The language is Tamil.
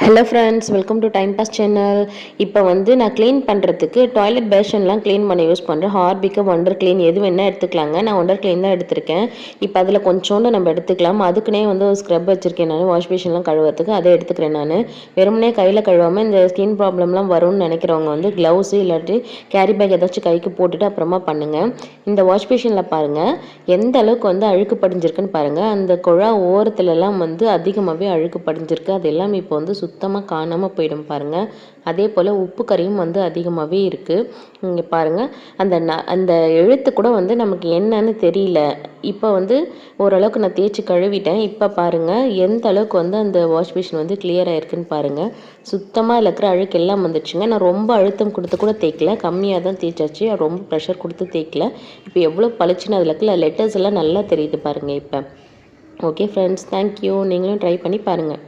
Hello friends, welcome to time pass channel. இப்போ நான் க்ளீன் பண்ணுறதுக்கு டாய்லெட் பேஷன்லாம் க்ளீன் பண்ண யூஸ் பண்ணுறேன். ஹார்பிக்கு ஒண்டர் க்ளீன் எது வேணால் எடுத்துக்கலாங்க. நான் ஒண்டர் க்ளீன் தான் எடுத்திருக்கேன். இப்போ அதில் கொஞ்சோண்டு நம்ம எடுத்துக்கலாம். அதுக்குன்னே ஒரு ஸ்க்ரப் வச்சுருக்கேன் நான், வாஷ் பேஷன்லாம் கழுவுறதுக்கு. அதை எடுத்துக்கிறேன் நான். வெறுமனே கையில் கழுவாமல் இந்த ஸ்கின் ப்ராப்ளம்லாம் வரும்னு நினைக்கிறவங்க க்ளவுஸு இல்லாட்டி கேரி பேக் ஏதாச்சும் கைக்கு போட்டுட்டு அப்புறமா பண்ணுங்கள். இந்த வாஷ் பேஷனில் பாருங்கள் எந்த அளவுக்கு அழுக்கு படிஞ்சிருக்குன்னு பாருங்கள். அந்த குழா ஓரத்துலலாம் அதிகமாகவே அழுக்கு படிஞ்சிருக்கு. அது எல்லாம் இப்போ சுத்தமாக காணாமல் போயிடும் பாருங்கள். அதே போல் உப்பு கறியும் அதிகமாகவே இருக்குது. இங்கே பாருங்கள், அந்த எழுத்து கூட நமக்கு என்னன்னு தெரியல. இப்போ ஓரளவுக்கு நான் தேய்ச்சி கழுவிட்டேன். இப்போ பாருங்கள் எந்த அளவுக்கு அந்த வாஷ் பேஷன் கிளியர் ஆகிருக்குன்னு பாருங்கள். சுத்தமாக அதில் இருக்கிற அழுக்கு எல்லாம் வந்துடுச்சுங்க. நான் ரொம்ப அழுத்தம் கொடுத்து கூட தேய்க்கல, கம்மியாக தான் தேய்ச்சாச்சு. ரொம்ப ப்ரெஷர் கொடுத்து தேய்க்கல. இப்போ எவ்வளோ பளிச்சுன்னு அதில் இருக்கிற லெட்டர்ஸ் எல்லாம் நல்லா தெரியுது பாருங்கள் இப்போ. Okay friends, thank you. நீங்களும் ட்ரை பண்ணி பாருங்கள்.